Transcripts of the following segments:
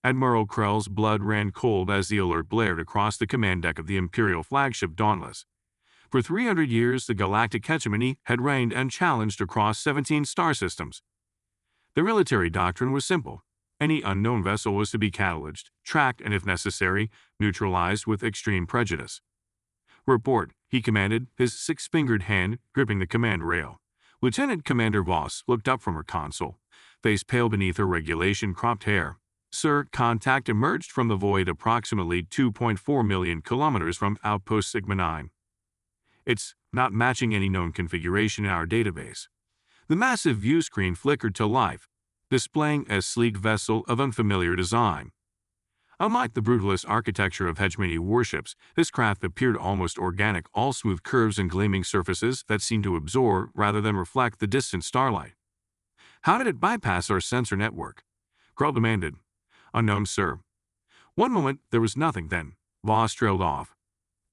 Admiral Krell's blood ran cold as the alert blared across the command deck of the Imperial flagship Dauntless. For 300 years, the galactic hegemony had reigned unchallenged across 17 star systems. The military doctrine was simple. Any unknown vessel was to be cataloged, tracked, and if necessary, neutralized with extreme prejudice. "Report," he commanded, his six-fingered hand gripping the command rail. Lieutenant Commander Voss looked up from her console, face pale beneath her regulation-cropped hair. "Sir, contact emerged from the void approximately 2.4 million kilometers from Outpost Sigma 9. It's not matching any known configuration in our database." The massive view screen flickered to life, displaying a sleek vessel of unfamiliar design. Unlike the brutalist architecture of hegemony warships, this craft appeared almost organic, all smooth curves and gleaming surfaces that seemed to absorb rather than reflect the distant starlight. "How did it bypass our sensor network?" Krell demanded. "Unknown, sir." One moment there was nothing, then Voss trailed off.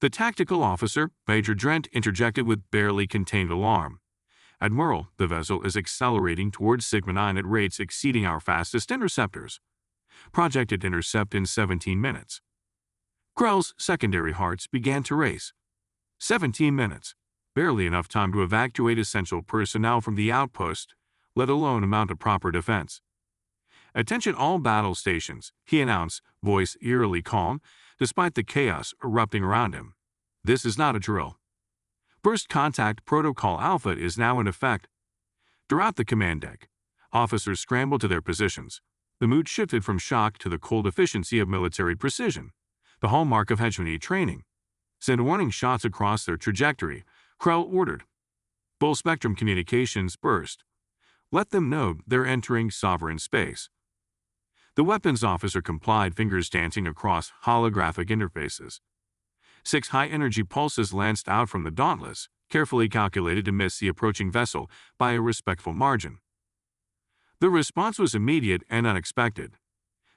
The tactical officer, Major Drent, interjected with barely contained alarm. "Admiral, the vessel is accelerating towards Sigma 9 at rates exceeding our fastest interceptors. Projected intercept in 17 minutes. Krell's secondary hearts began to race. 17 minutes. Barely enough time to evacuate essential personnel from the outpost, let alone mount a proper defense. "Attention all battle stations," he announced, voice eerily calm, despite the chaos erupting around him. "This is not a drill. Burst Contact Protocol Alpha is now in effect." Throughout the command deck, officers scrambled to their positions. The mood shifted from shock to the cold efficiency of military precision, the hallmark of hegemony training. "Send warning shots across their trajectory," Krell ordered. Full-spectrum communications burst. "Let them know they're entering sovereign space." The weapons officer complied, fingers dancing across holographic interfaces. 6 high-energy pulses lanced out from the Dauntless, carefully calculated to miss the approaching vessel by a respectful margin. The response was immediate and unexpected.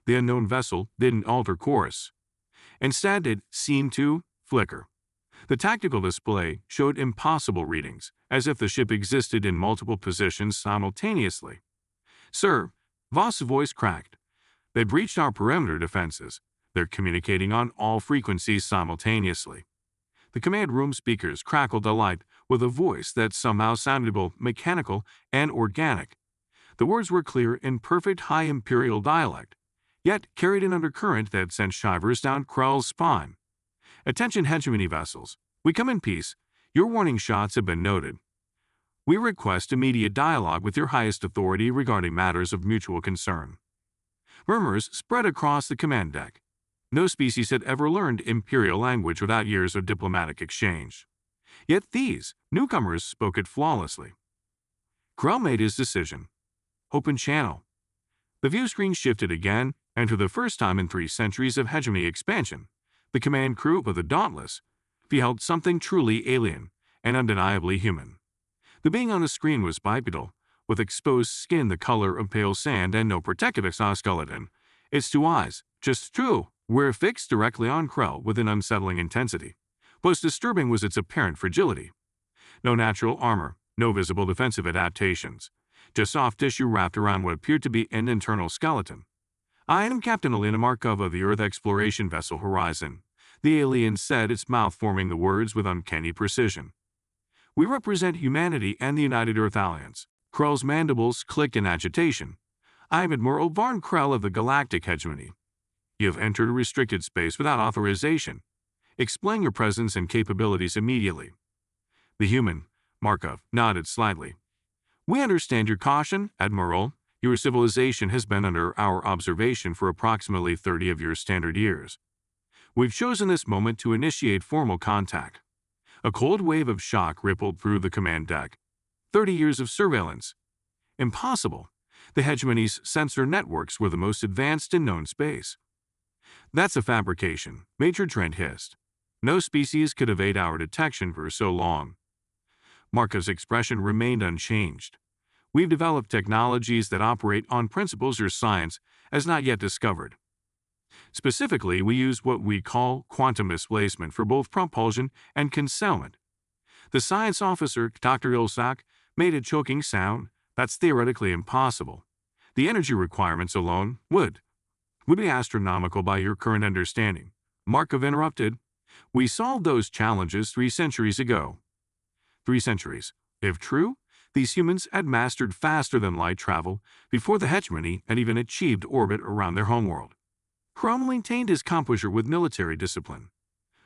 The unknown vessel didn't alter course. Instead, it seemed to flicker. The tactical display showed impossible readings, as if the ship existed in multiple positions simultaneously. "Sir," Voss' voice cracked. "They breached our perimeter defenses. They're communicating on all frequencies simultaneously." The command room speakers crackled alight with a voice that somehow sounded both mechanical and organic. The words were clear in perfect high Imperial dialect, yet carried an undercurrent that sent shivers down Krell's spine. "Attention hegemony vessels. We come in peace. Your warning shots have been noted. We request immediate dialogue with your highest authority regarding matters of mutual concern." Murmurs spread across the command deck. No species had ever learned Imperial language without years of diplomatic exchange. Yet these newcomers spoke it flawlessly. Krell made his decision. Open channel. The view screen shifted again, and for the first time in 3 centuries of hegemony expansion, the command crew of the Dauntless beheld something truly alien and undeniably human. The being on the screen was bipedal, with exposed skin the color of pale sand and no protective exoskeleton. Its 2 eyes, just 2, were fixed directly on Krell with an unsettling intensity. Most disturbing was its apparent fragility. No natural armor, no visible defensive adaptations, just soft tissue wrapped around what appeared to be an internal skeleton. "I am Captain Elena Markov of the Earth exploration vessel Horizon," the alien said, its mouth forming the words with uncanny precision. "We represent humanity and the United Earth Alliance." Krell's mandibles clicked in agitation. "I am Admiral Varn Krell of the Galactic Hegemony. You have entered a restricted space without authorization. Explain your presence and capabilities immediately." The human, Markov, nodded slightly. "We understand your caution, Admiral. Your civilization has been under our observation for approximately 30 of your standard years. We've chosen this moment to initiate formal contact." A cold wave of shock rippled through the command deck. 30 years of surveillance. Impossible. The hegemony's sensor networks were the most advanced in known space. "That's a fabrication," Major Trent hissed. "No species could evade our detection for so long." Markov's expression remained unchanged. "We've developed technologies that operate on principles your science has not yet discovered. Specifically, we use what we call quantum displacement for both propulsion and concealment." The science officer, Dr. Ilsak, made a choking sound. "That's theoretically impossible. The energy requirements alone would." would be astronomical by your current understanding. Markov interrupted. We solved those challenges 3 centuries ago. 3 centuries. If true, these humans had mastered faster-than-light travel before the hegemony had even achieved orbit around their homeworld. Cromwell maintained his composure with military discipline.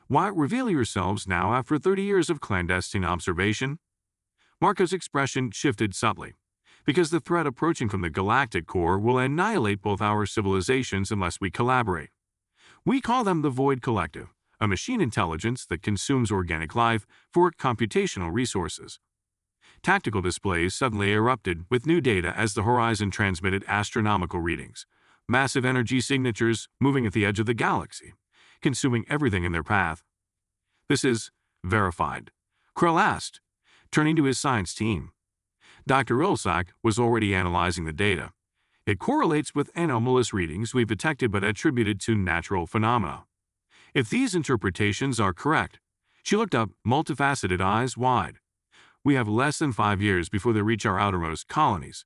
Why reveal yourselves now after 30 years of clandestine observation? Marco's expression shifted subtly. Because the threat approaching from the galactic core will annihilate both our civilizations unless we collaborate. We call them the Void Collective, a machine intelligence that consumes organic life for computational resources. Tactical displays suddenly erupted with new data as the horizon transmitted astronomical readings. Massive energy signatures moving at the edge of the galaxy, consuming everything in their path. This is verified, Krell asked, turning to his science team. Dr. Ilsak was already analyzing the data. It correlates with anomalous readings we've detected but attributed to natural phenomena. If these interpretations are correct, she looked up, multifaceted eyes wide. We have less than 5 years before they reach our outermost colonies.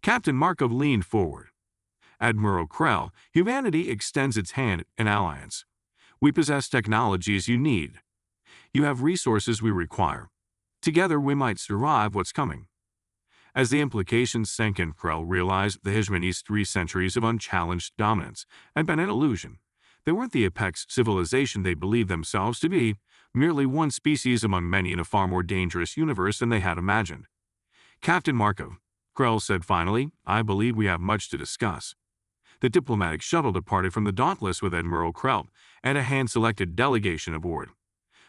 Captain Markov leaned forward. Admiral Krell, humanity extends its hand in alliance. We possess technologies you need. You have resources we require. Together we might survive what's coming. As the implications sank in, Krell realized the hegemony's 3 centuries of unchallenged dominance had been an illusion. They weren't the apex civilization they believed themselves to be, merely one species among many in a far more dangerous universe than they had imagined. Captain Markov, Krell said finally, I believe we have much to discuss. The diplomatic shuttle departed from the Dauntless with Admiral Krell and a hand-selected delegation aboard.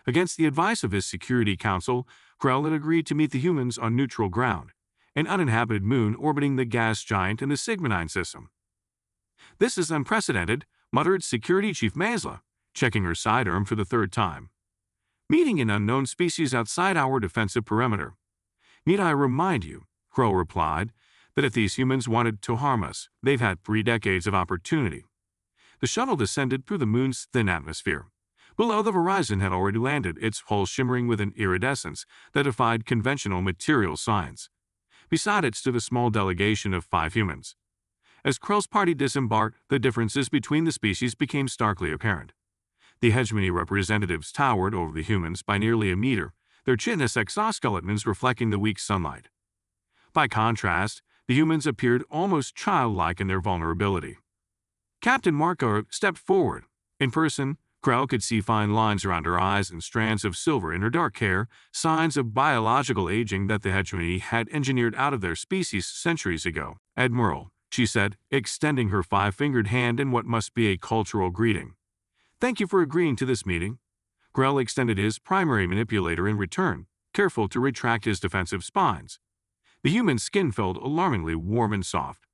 Against the advice of his Security Council, Krell had agreed to meet the humans on neutral ground, an uninhabited moon orbiting the gas giant in the Sigma-9 system. This is unprecedented, muttered Security Chief Mazla, checking her sidearm for the 3rd time. Meeting an unknown species outside our defensive perimeter. Need I remind you, Krell replied, that if these humans wanted to harm us, they've had 3 decades of opportunity. The shuttle descended through the moon's thin atmosphere. Below, the horizon had already landed, its hull shimmering with an iridescence that defied conventional material science. Beside it stood a small delegation of 5 humans. As Krell's party disembarked, the differences between the species became starkly apparent. The hegemony representatives towered over the humans by nearly a meter, their chitinous exoskeletons reflecting the weak sunlight. By contrast, the humans appeared almost childlike in their vulnerability. Captain Markov stepped forward. In person, Krell could see fine lines around her eyes and strands of silver in her dark hair, signs of biological aging that the hegemony had engineered out of their species centuries ago. Admiral, she said, extending her 5-fingered hand in what must be a cultural greeting. Thank you for agreeing to this meeting. Krell extended his primary manipulator in return, careful to retract his defensive spines. The human skin felt alarmingly warm and soft.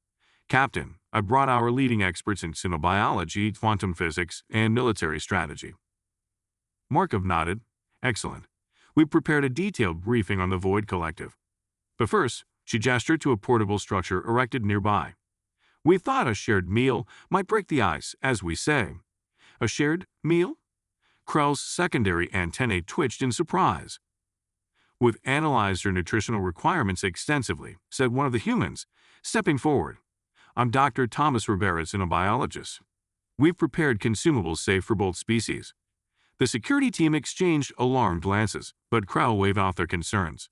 Captain, I brought our leading experts in xenobiology, quantum physics, and military strategy. Markov nodded. Excellent. We prepared a detailed briefing on the Void Collective. But first, she gestured to a portable structure erected nearby. We thought a shared meal might break the ice, as we say. A shared meal? Krell's secondary antennae twitched in surprise. We've analyzed her nutritional requirements extensively, said one of the humans, stepping forward. I'm Dr. Thomas Rivera, xenobiologist. We've prepared consumables safe for both species. The security team exchanged alarmed glances, but Krell waved off their concerns.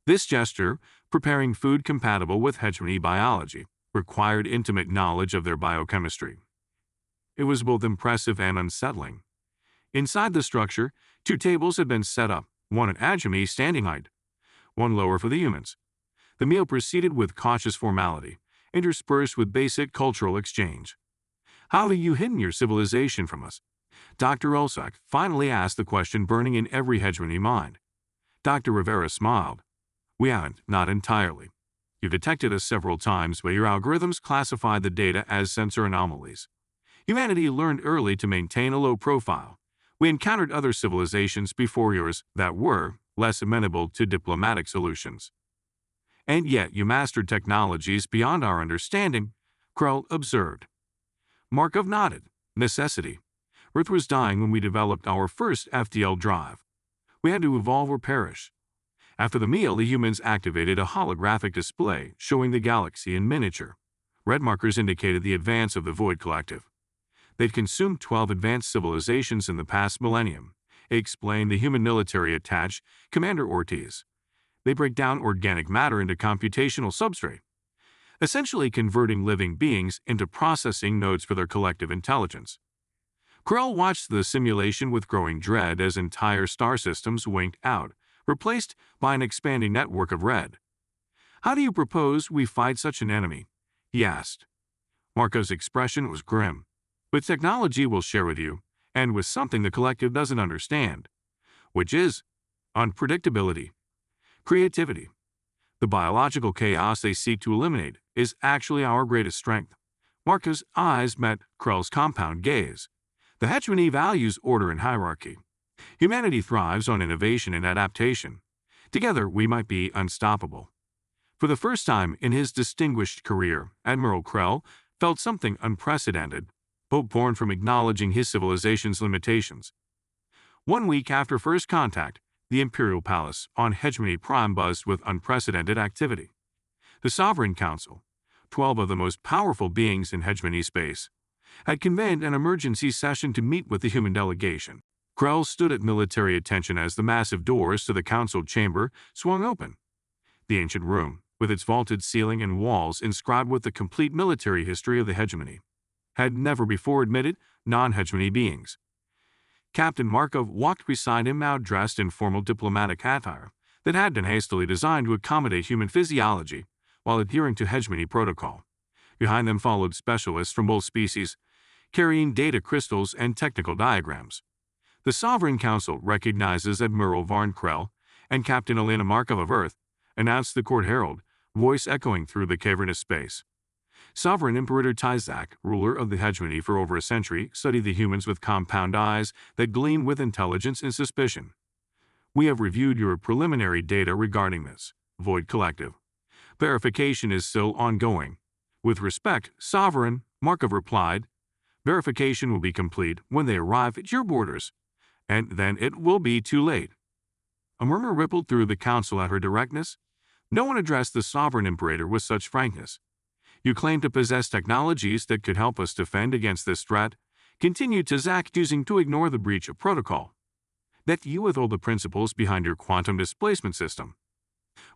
This gesture, preparing food compatible with hegemony biology, required intimate knowledge of their biochemistry. It was both impressive and unsettling. Inside the structure, 2 tables had been set up, one at hegemony standing height, one lower for the humans. The meal proceeded with cautious formality, interspersed with basic cultural exchange. How have you hidden your civilization from us? Dr. Ilsak finally asked the question burning in every hegemony mind. Dr. Rivera smiled. We haven't, not entirely. You've detected us several times, but your algorithms classify the data as sensor anomalies. Humanity learned early to maintain a low profile. We encountered other civilizations before yours that were less amenable to diplomatic solutions. And yet you mastered technologies beyond our understanding, Krell observed. Markov nodded. Necessity. Earth was dying when we developed our first FTL drive. We had to evolve or perish. After the meal, the humans activated a holographic display showing the galaxy in miniature. Red markers indicated the advance of the Void Collective. They'd consumed 12 advanced civilizations in the past millennium, explained the human military attached Commander Ortiz. They break down organic matter into computational substrate, essentially converting living beings into processing nodes for their collective intelligence. Krell watched the simulation with growing dread as entire star systems winked out, replaced by an expanding network of red. "How do you propose we fight such an enemy?" he asked. Marco's expression was grim. "With technology we'll share with you, and with something the collective doesn't understand, which is unpredictability, creativity. The biological chaos they seek to eliminate is actually our greatest strength." Marco's eyes met Krell's compound gaze. "The hegemony values order and hierarchy. Humanity thrives on innovation and adaptation. Together we might be unstoppable." For the first time in his distinguished career, Admiral Krell felt something unprecedented, hope born from acknowledging his civilization's limitations. 1 week after first contact, the Imperial Palace on Hegemony Prime buzzed with unprecedented activity. The Sovereign Council, 12 of the most powerful beings in Hegemony space, had convened an emergency session to meet with the human delegation. Krell stood at military attention as the massive doors to the council chamber swung open. The ancient room, with its vaulted ceiling and walls inscribed with the complete military history of the hegemony, had never before admitted non-hegemony beings. Captain Markov walked beside him, now dressed in formal diplomatic attire that had been hastily designed to accommodate human physiology while adhering to hegemony protocol. Behind them followed specialists from both species, carrying data crystals and technical diagrams. The Sovereign Council recognizes Admiral Varn Krell and Captain Elena Markov of Earth, announced the court herald, voice echoing through the cavernous space. Sovereign Imperator Tyzak, ruler of the hegemony for over a century, studied the humans with compound eyes that gleam with intelligence and suspicion. "We have reviewed your preliminary data regarding this Void Collective. Verification is still ongoing." "With respect, Sovereign," Markov replied, "verification will be complete when they arrive at your borders, and then it will be too late." A murmur rippled through the council at her directness. No one addressed the Sovereign Imperator with such frankness. "You claim to possess technologies that could help us defend against this threat," continued Tyzak, choosing to ignore the breach of protocol. "That you withhold the principles behind your quantum displacement system."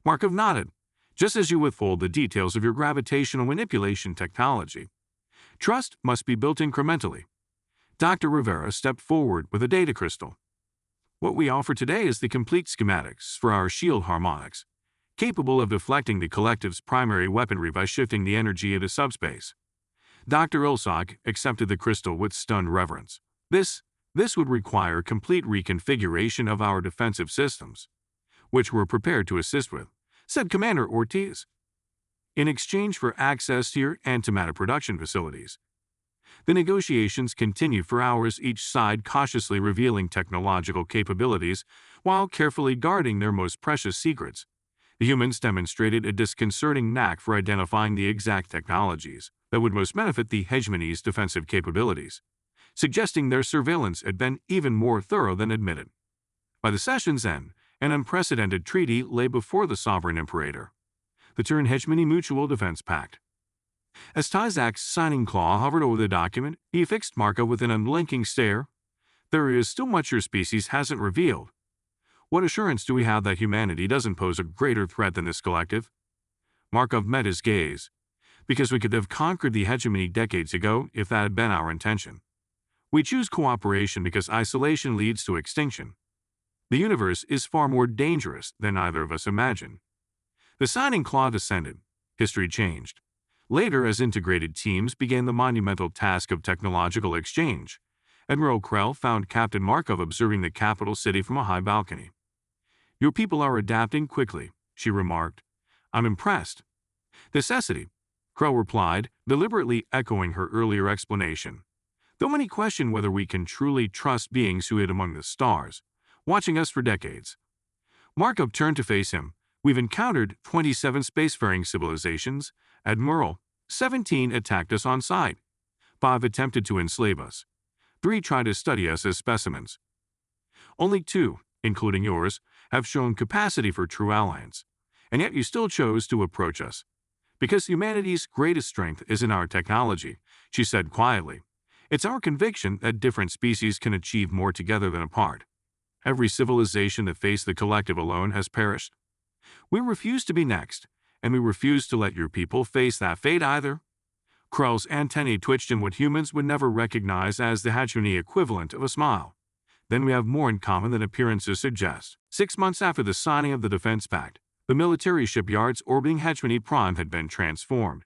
Markov nodded. "Just as you withhold the details of your gravitational manipulation technology. Trust must be built incrementally." Dr. Rivera stepped forward with a data crystal. "What we offer today is the complete schematics for our shield harmonics, capable of deflecting the collective's primary weaponry by shifting the energy into subspace." Dr. Ilsak accepted the crystal with stunned reverence. This would require complete reconfiguration of our defensive systems, which we're prepared to assist with," said Commander Ortiz, "in exchange for access to your antimatter production facilities." The negotiations continued for hours, each side cautiously revealing technological capabilities while carefully guarding their most precious secrets. The humans demonstrated a disconcerting knack for identifying the exact technologies that would most benefit the hegemony's defensive capabilities, suggesting their surveillance had been even more thorough than admitted. By the session's end, an unprecedented treaty lay before the Sovereign Imperator, the Turn Hegemony Mutual Defense Pact. As Tyzak's signing claw hovered over the document, he fixed Markov with an unblinking stare. "There is still much your species hasn't revealed. What assurance do we have that humanity doesn't pose a greater threat than this collective?" Markov met his gaze. "Because we could have conquered the hegemony decades ago if that had been our intention. We choose cooperation because isolation leads to extinction. The universe is far more dangerous than either of us imagine." The signing claw descended. History changed. Later, as integrated teams began the monumental task of technological exchange, Admiral Krell found Captain Markov observing the capital city from a high balcony. "Your people are adapting quickly," she remarked. "I'm impressed." "Necessity," Krell replied, deliberately echoing her earlier explanation. "Though many question whether we can truly trust beings who hid among the stars, watching us for decades." Markov turned to face him. "We've encountered 27 spacefaring civilizations, Admiral. 17 attacked us on sight. 5 attempted to enslave us. 3 tried to study us as specimens. Only 2, including yours, have shown capacity for true alliance, and yet you still chose to approach us. Because humanity's greatest strength isn't our technology, she said quietly. It's our conviction that different species can achieve more together than apart. Every civilization that faced the collective alone has perished. We refuse to be next, and we refuse to let your people face that fate either. Krell's antennae twitched in what humans would never recognize as the HFY equivalent of a smile. Then we have more in common than appearances suggest. 6 months after the signing of the Defense Pact, the military shipyards orbiting HFY Prime had been transformed.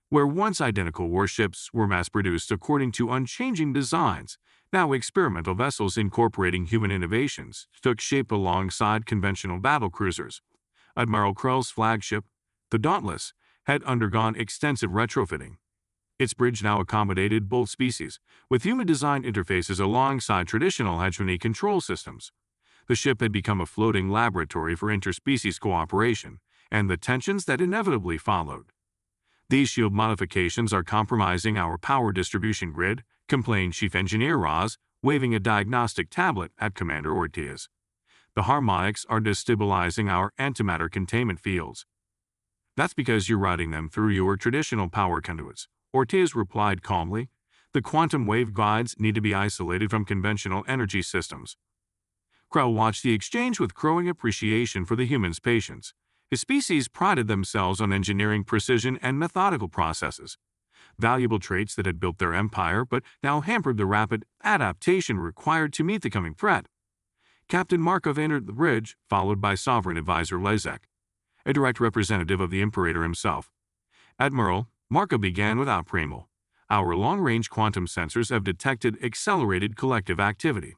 Where once identical warships were mass-produced according to unchanging designs, now experimental vessels incorporating human innovations took shape alongside conventional battlecruisers. Admiral Krell's flagship, the Dauntless, had undergone extensive retrofitting. Its bridge now accommodated both species, with human-designed interfaces alongside traditional HFY control systems. The ship had become a floating laboratory for interspecies cooperation, and the tensions that inevitably followed. These shield modifications are compromising our power distribution grid, complained Chief Engineer Roz, waving a diagnostic tablet at Commander Ortiz. The harmonics are destabilizing our antimatter containment fields. That's because you're routing them through your traditional power conduits, Ortiz replied calmly. The quantum wave guides need to be isolated from conventional energy systems. Krell watched the exchange with growing appreciation for the human's patience. His species prided themselves on engineering precision and methodical processes, valuable traits that had built their empire but now hampered the rapid adaptation required to meet the coming threat. Captain Markov entered the bridge, followed by Sovereign Advisor Lezek, a direct representative of the Imperator himself. Admiral, Markov began without preamble. Our long-range quantum sensors have detected accelerated collective activity.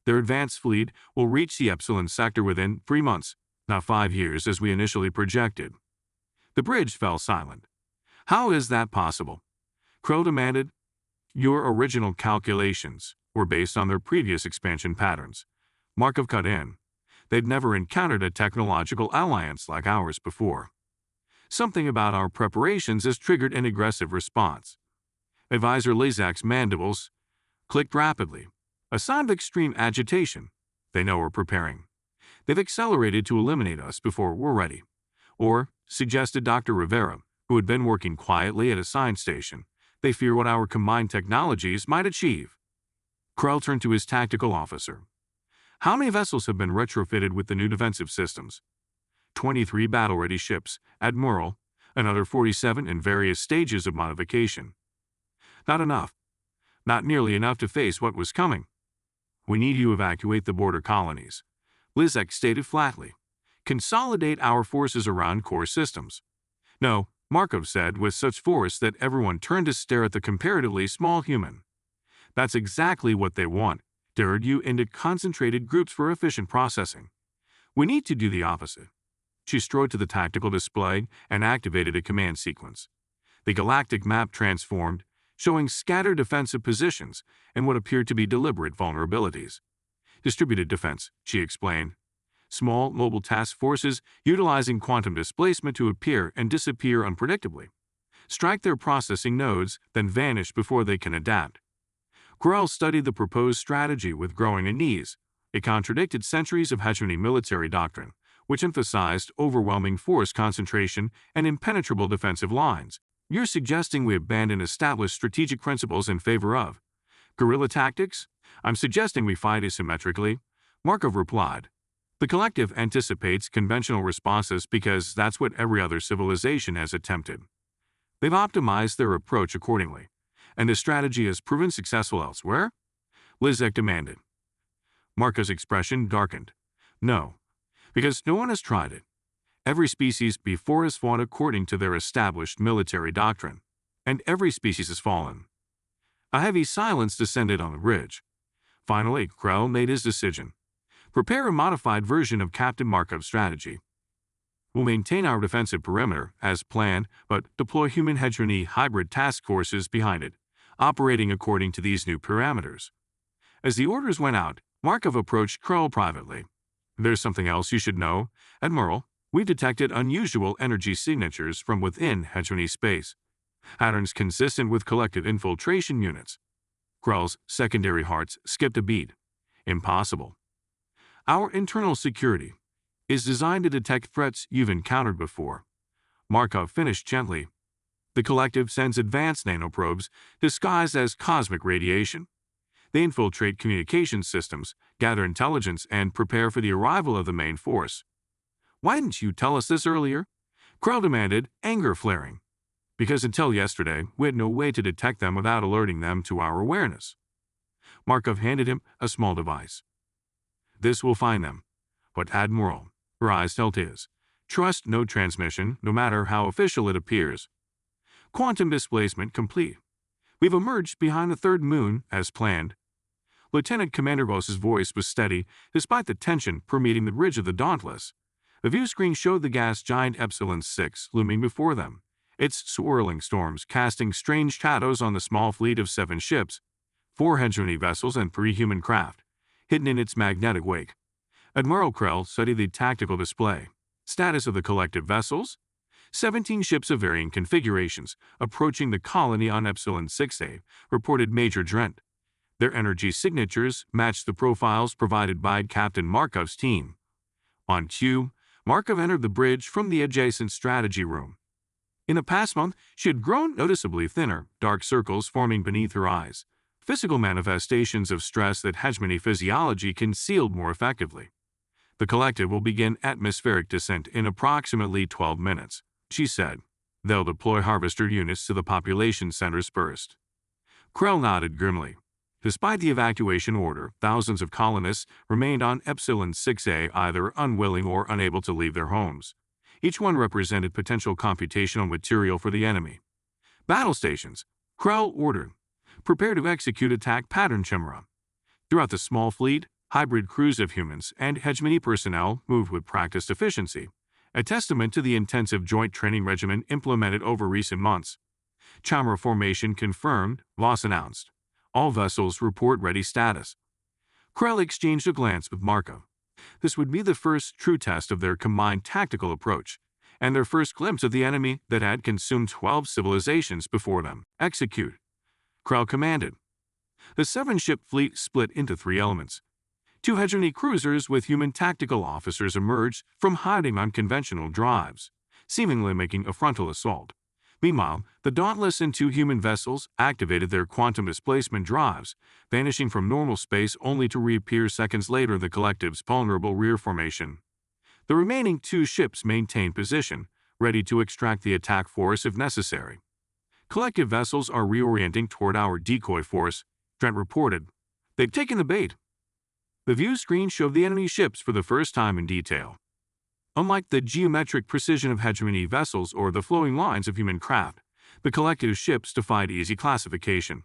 Their advanced fleet will reach the Epsilon sector within 3 months, not 5 years as we initially projected. The bridge fell silent. How is that possible? Krell demanded. Your original calculations were based on their previous expansion patterns. Markov cut in. They'd never encountered a technological alliance like ours before. Something about our preparations has triggered an aggressive response. Advisor Lezak's mandibles clicked rapidly, a sign of extreme agitation. They know we're preparing. They've accelerated to eliminate us before we're ready. Or, suggested Dr. Rivera, who had been working quietly at a science station, they fear what our combined technologies might achieve. Krell turned to his tactical officer. How many vessels have been retrofitted with the new defensive systems? 23 battle-ready ships, Admiral, another 47 in various stages of modification. Not enough. Not nearly enough to face what was coming. We need you to evacuate the border colonies, Lizek stated flatly. Consolidate our forces around core systems. No, Markov said with such force that everyone turned to stare at the comparatively small human. That's exactly what they want, stirred you into concentrated groups for efficient processing. We need to do the opposite. She strode to the tactical display and activated a command sequence. The galactic map transformed, showing scattered defensive positions and what appeared to be deliberate vulnerabilities. Distributed defense, she explained. Small, mobile task forces utilizing quantum displacement to appear and disappear unpredictably. Strike their processing nodes, then vanish before they can adapt. Krell studied the proposed strategy with growing unease. It contradicted centuries of HFY military doctrine, which emphasized overwhelming force concentration and impenetrable defensive lines. You're suggesting we abandon established strategic principles in favor of guerrilla tactics? I'm suggesting we fight asymmetrically, Markov replied. The collective anticipates conventional responses because that's what every other civilization has attempted. They've optimized their approach accordingly, and the strategy has proven successful elsewhere? Lizek demanded. Markov's expression darkened. No, because no one has tried it. Every species before has fought according to their established military doctrine, and every species has fallen. A heavy silence descended on the bridge. Finally, Krell made his decision. Prepare a modified version of Captain Markov's strategy. We'll maintain our defensive perimeter as planned, but deploy human HFY hybrid task forces behind it, operating according to these new parameters. As the orders went out, Markov approached Krell privately. There's something else you should know, Admiral. We've detected unusual energy signatures from within HFY space. Patterns consistent with collective infiltration units. Krell's secondary hearts skipped a beat. Impossible. Our internal security is designed to detect threats you've encountered before. Markov finished gently, The collective sends advanced nanoprobes disguised as cosmic radiation. They infiltrate communication systems, gather intelligence, and prepare for the arrival of the main force. "Why didn't you tell us this earlier?" Krell demanded, anger flaring. "Because until yesterday, we had no way to detect them without alerting them to our awareness." Markov handed him a small device. "This will find them." "But Admiral," her eyes held his, "trust no transmission, no matter how official it appears. Quantum displacement complete. We've emerged behind the third moon, as planned." Lieutenant Commander Voss's voice was steady, despite the tension permeating the ridge of the Dauntless. The view screen showed the gas giant Epsilon 6 looming before them, its swirling storms casting strange shadows on the small fleet of 7 ships, 4 hegemony vessels and 3 human craft, hidden in its magnetic wake. Admiral Krell studied the tactical display. Status of the collective vessels: 17 ships of varying configurations approaching the colony on Epsilon 6A, reported Major Drent. Their energy signatures matched the profiles provided by Captain Markov's team. On cue, Markov entered the bridge from the adjacent strategy room. In the past month, she had grown noticeably thinner, dark circles forming beneath her eyes, physical manifestations of stress that hegemony physiology concealed more effectively. "The collective will begin atmospheric descent in approximately 12 minutes, she said. "They'll deploy harvester units to the population centers first." Krell nodded grimly. Despite the evacuation order, thousands of colonists remained on Epsilon 6A, either unwilling or unable to leave their homes. Each one represented potential computational material for the enemy. "Battle stations," Krell ordered. "Prepare to execute attack pattern chimera." Throughout the small fleet, hybrid crews of humans and hegemony personnel moved with practiced efficiency, a testament to the intensive joint training regimen implemented over recent months. "Chimera formation confirmed," Voss announced. "All vessels report ready status." Krell exchanged a glance with Markov. This would be the first true test of their combined tactical approach, and their first glimpse of the enemy that had consumed 12 civilizations before them. "Execute," Krell commanded. The 7-ship fleet split into 3 elements. 2 hegemony cruisers with human tactical officers emerged from hiding on conventional drives, seemingly making a frontal assault. Meanwhile, the Dauntless and 2 human vessels activated their quantum displacement drives, vanishing from normal space only to reappear seconds later in the collective's vulnerable rear formation. The remaining 2 ships maintained position, ready to extract the attack force if necessary. "Collective vessels are reorienting toward our decoy force," Trent reported. "They've taken the bait." The view screen showed the enemy ships for the first time in detail. Unlike the geometric precision of hegemony vessels or the flowing lines of human craft, the collective ships defied easy classification.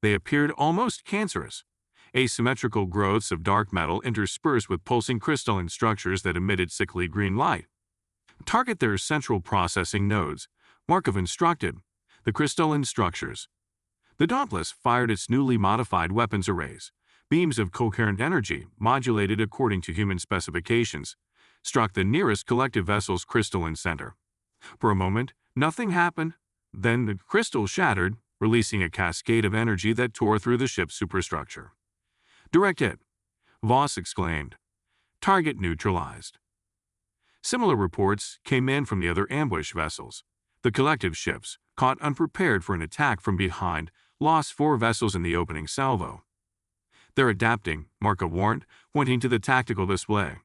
They appeared almost cancerous, asymmetrical growths of dark metal interspersed with pulsing crystalline structures that emitted sickly green light. "Target their central processing nodes," Markov instructed. The crystalline structures. The Dauntless fired its newly modified weapons arrays. Beams of coherent energy, modulated according to human specifications, struck the nearest collective vessel's crystalline center. For a moment, nothing happened. Then the crystal shattered, releasing a cascade of energy that tore through the ship's superstructure. "Direct hit," Voss exclaimed. "Target neutralized." Similar reports came in from the other ambush vessels. The collective ships, caught unprepared for an attack from behind, lost 4 vessels in the opening salvo. "They're adapting," Markov warned, pointing to the tactical display.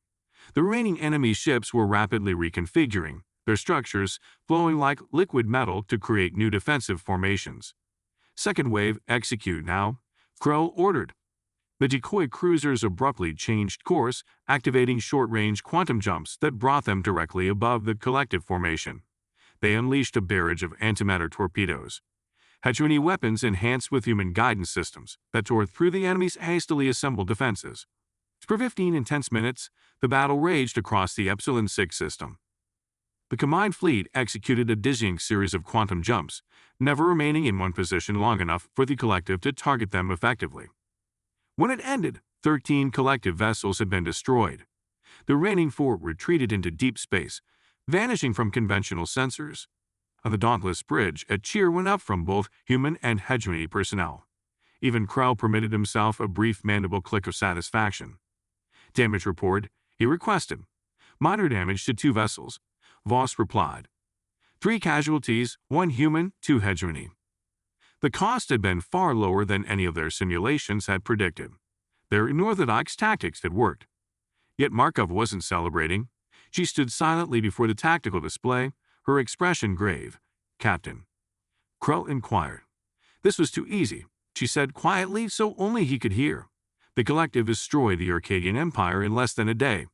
The remaining enemy ships were rapidly reconfiguring, their structures flowing like liquid metal to create new defensive formations. "Second wave, execute now," Krell ordered. The decoy cruisers abruptly changed course, activating short-range quantum jumps that brought them directly above the collective formation. They unleashed a barrage of antimatter torpedoes, hegemony weapons enhanced with human guidance systems that tore through the enemy's hastily assembled defenses. For 15 intense minutes, the battle raged across the Epsilon 6 system. The combined fleet executed a dizzying series of quantum jumps, never remaining in one position long enough for the collective to target them effectively. When it ended, 13 collective vessels had been destroyed. The remaining 4 retreated into deep space, vanishing from conventional sensors. On the Dauntless Bridge, a cheer went up from both human and hegemony personnel. Even Krell permitted himself a brief mandible click of satisfaction. "Damage report," he requested. "Minor damage to 2 vessels," Voss replied. 3 casualties, 1 human, 2 hegemony. The cost had been far lower than any of their simulations had predicted. Their unorthodox tactics had worked. Yet Markov wasn't celebrating. She stood silently before the tactical display, her expression grave. "Captain?" Krell inquired. "This was too easy," she said quietly so only he could hear. "The Collective destroyed the Arcadian Empire in less than a day,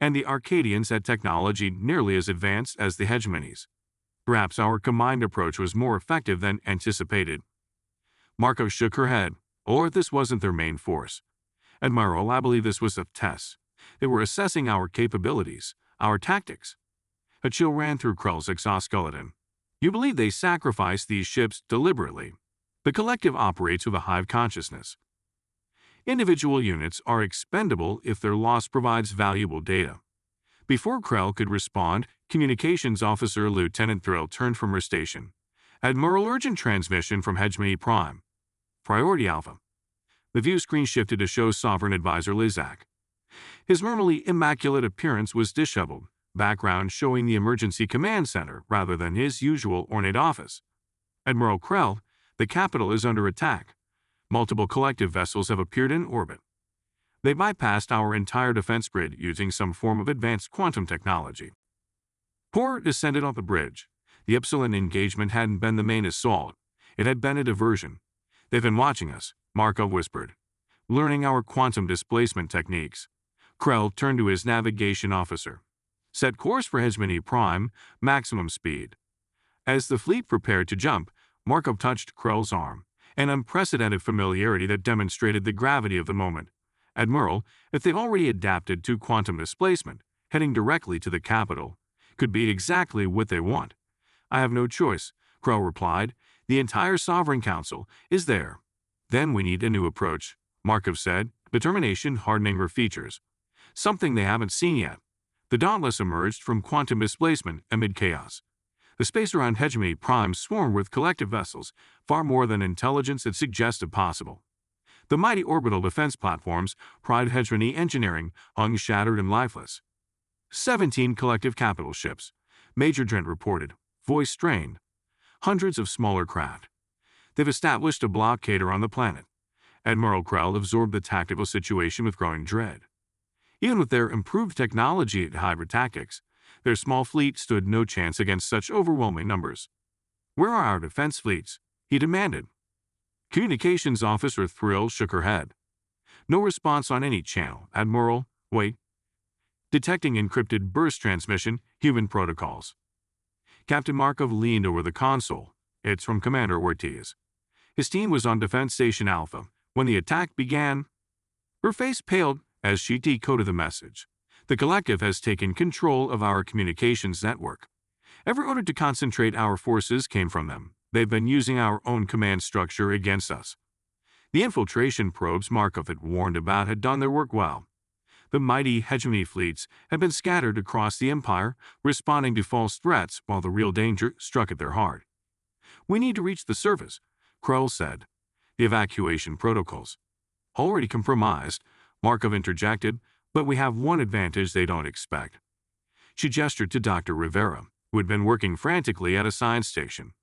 and the Arcadians had technology nearly as advanced as the hegemonies. Perhaps our combined approach was more effective than anticipated." Markov shook her head. "Or this wasn't their main force. Admiral, I believe this was a test. They were assessing our capabilities, our tactics." A chill ran through Krell's exoskeleton. "You believe they sacrificed these ships deliberately? The Collective operates with a hive consciousness. Individual units are expendable if their loss provides valuable data." Before Krell could respond, Communications Officer Lieutenant Thrill turned from her station. "Admiral, urgent transmission from Hegemony Prime. Priority Alpha." The view screen shifted to show Sovereign Advisor Lizak. His normally immaculate appearance was disheveled, background showing the Emergency Command Center rather than his usual ornate office. "Admiral Krell, the capital is under attack. Multiple Collective vessels have appeared in orbit. They bypassed our entire defense grid using some form of advanced quantum technology." Horror descended on the bridge. The Epsilon engagement hadn't been the main assault. It had been a diversion. "They've been watching us," Markov whispered. "Learning our quantum displacement techniques." Krell turned to his navigation officer. "Set course for Hegemony Prime, maximum speed." As the fleet prepared to jump, Markov touched Krell's arm, an unprecedented familiarity that demonstrated the gravity of the moment. "Admiral, if they've already adapted to quantum displacement, heading directly to the capital could be exactly what they want." "I have no choice," Krell replied. "The entire Sovereign Council is there." "Then we need a new approach," Markov said, determination hardening her features. "Something they haven't seen yet." The Dauntless emerged from quantum displacement amid chaos. The space around Hegemony Prime swarmed with Collective vessels, far more than intelligence had suggested possible. The mighty orbital defense platforms, Pride Hegemony Engineering, hung shattered and lifeless. 17 Collective capital ships, Major Drent reported, voice strained. Hundreds of smaller craft. "They've established a blockader on the planet." Admiral Krell absorbed the tactical situation with growing dread. Even with their improved technology at hybrid tactics, their small fleet stood no chance against such overwhelming numbers. "Where are our defense fleets?" he demanded. Communications Officer Thrill shook her head. "No response on any channel, Admiral. Wait." Detecting encrypted burst transmission, human protocols. Captain Markov leaned over the console. "It's from Commander Ortiz. His team was on Defense Station Alpha when the attack began." Her face paled as she decoded the message. "The Collective has taken control of our communications network. Every order to concentrate our forces came from them. They've been using our own command structure against us." The infiltration probes Markov had warned about had done their work well. The mighty hegemony fleets had been scattered across the Empire, responding to false threats while the real danger struck at their heart. "We need to reach the surface," Krell said. "The evacuation protocols." "Already compromised," Markov interjected, "but we have one advantage they don't expect." She gestured to Dr. Rivera, who had been working frantically at a science station.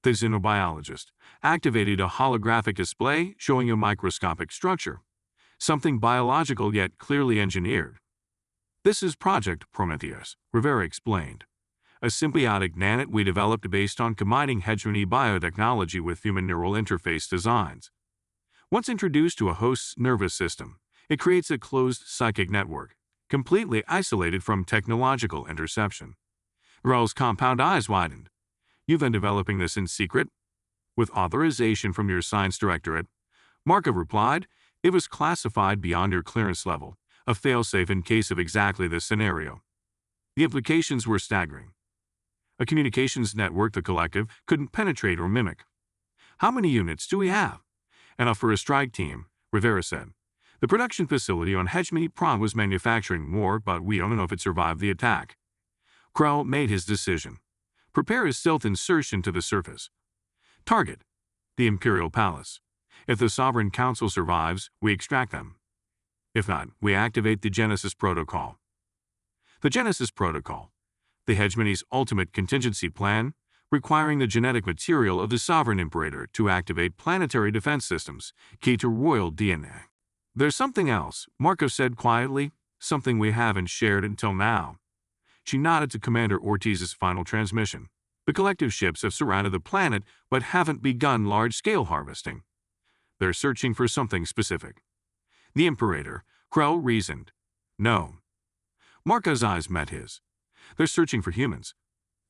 The xenobiologist activated a holographic display showing a microscopic structure, something biological yet clearly engineered. "This is Project Prometheus," Rivera explained. "A symbiotic nanet we developed based on combining hegemony biotechnology with human neural interface designs. Once introduced to a host's nervous system, it creates a closed psychic network, completely isolated from technological interception." Grell's compound eyes widened. "You've been developing this in secret?" "With authorization from your science directorate," Markov replied. "It was classified beyond your clearance level, a failsafe in case of exactly this scenario." The implications were staggering. A communications network the Collective couldn't penetrate or mimic. "How many units do we have?" "Enough for a strike team," Rivera said. "The production facility on Hegemony Prime was manufacturing more, but we don't know if it survived the attack." Krell made his decision. "Prepare a stealth insertion to the surface. Target: the Imperial Palace. If the Sovereign Council survives, we extract them. If not, we activate the Genesis Protocol." The Genesis Protocol. the hegemony's ultimate contingency plan, requiring the genetic material of the sovereign imperator to activate planetary defense systems, key to royal DNA. There's something else, Markov said quietly, something we haven't shared until now. She nodded to Commander Ortiz's final transmission. The collective ships have surrounded the planet but haven't begun large-scale harvesting. They're searching for something specific. The Imperator, Krell reasoned. No. Markov's eyes met his. They're searching for humans.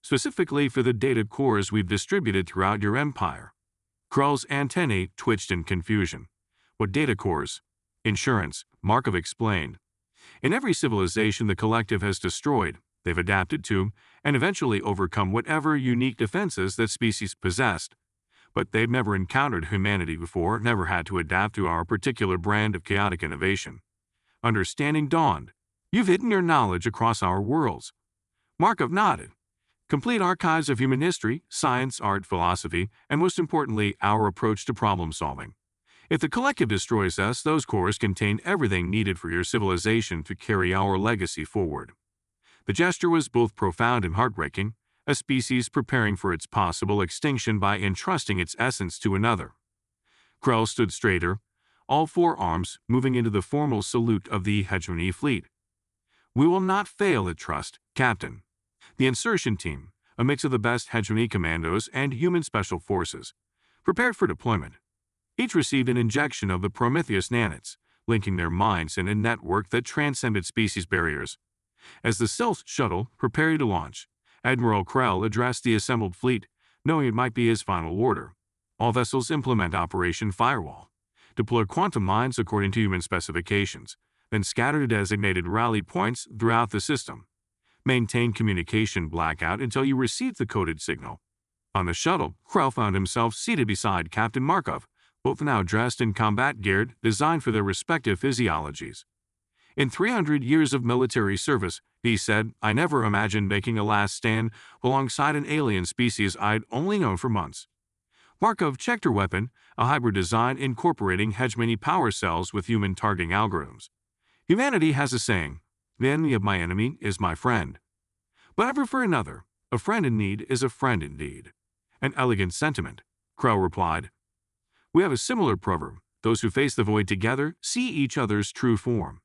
Specifically for the data cores we've distributed throughout your empire. Krell's antennae twitched in confusion. What data cores? Insurance, Markov explained. In every civilization the collective has destroyed, they've adapted to, and eventually overcome whatever unique defenses that species possessed. But they've never encountered humanity before, never had to adapt to our particular brand of chaotic innovation. Understanding dawned. You've hidden your knowledge across our worlds. Markov nodded. Complete archives of human history, science, art, philosophy, and most importantly, our approach to problem solving. If the collective destroys us, those cores contain everything needed for your civilization to carry our legacy forward. The gesture was both profound and heartbreaking, a species preparing for its possible extinction by entrusting its essence to another. Krell stood straighter, all four arms moving into the formal salute of the hegemony fleet. We will not fail at trust, Captain. The insertion team, a mix of the best hegemony commandos and human special forces, prepared for deployment. Each received an injection of the Prometheus nanites, linking their minds in a network that transcended species barriers. As the stealth shuttle prepared to launch, Admiral Krell addressed the assembled fleet, knowing it might be his final order. All vessels implement Operation Firewall. Deploy quantum mines according to human specifications, then scatter to designated rally points throughout the system. Maintain communication blackout until you receive the coded signal. On the shuttle, Krell found himself seated beside Captain Markov, both now dressed in combat gear designed for their respective physiologies. In 300 years of military service, he said, I never imagined making a last stand alongside an alien species I'd only known for months. Markov checked her weapon, a hybrid design incorporating hegemony power cells with human targeting algorithms. Humanity has a saying, the enemy of my enemy is my friend. But I prefer another. A friend in need is a friend indeed. An elegant sentiment, Krell replied. We have a similar proverb. Those who face the void together see each other's true form.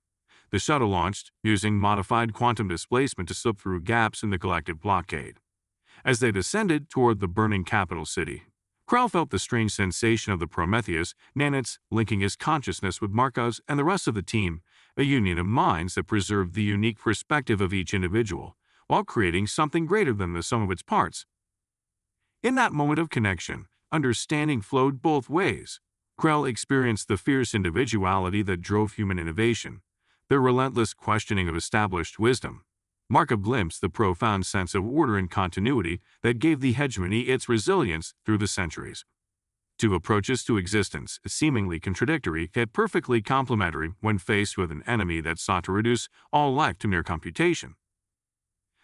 The shuttle launched, using modified quantum displacement to slip through gaps in the collective blockade. As they descended toward the burning capital city, Krell felt the strange sensation of the Prometheus nanites linking his consciousness with Markov's and the rest of the team, a union of minds that preserved the unique perspective of each individual, while creating something greater than the sum of its parts. In that moment of connection, understanding flowed both ways. Krell experienced the fierce individuality that drove human innovation, the relentless questioning of established wisdom. Markov glimpsed the profound sense of order and continuity that gave the hegemony its resilience through the centuries. Two approaches to existence, seemingly contradictory, yet perfectly complementary when faced with an enemy that sought to reduce all life to mere computation.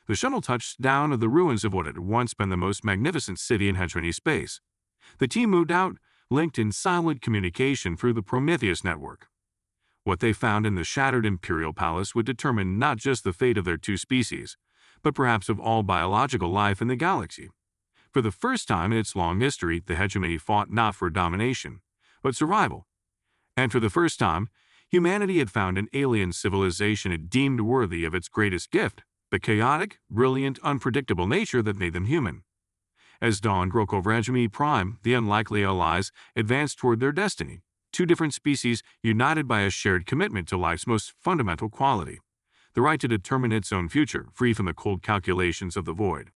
The shuttle touched down at the ruins of what had once been the most magnificent city in hegemony space. The team moved out, linked in silent communication through the Prometheus network. What they found in the shattered Imperial Palace would determine not just the fate of their two species, but perhaps of all biological life in the galaxy. For the first time in its long history, the hegemony fought not for domination, but survival. And for the first time, humanity had found an alien civilization it deemed worthy of its greatest gift, the chaotic, brilliant, unpredictable nature that made them human. As dawn broke over Hegemony Prime, the unlikely allies advanced toward their destiny, two different species united by a shared commitment to life's most fundamental quality, the right to determine its own future, free from the cold calculations of the void.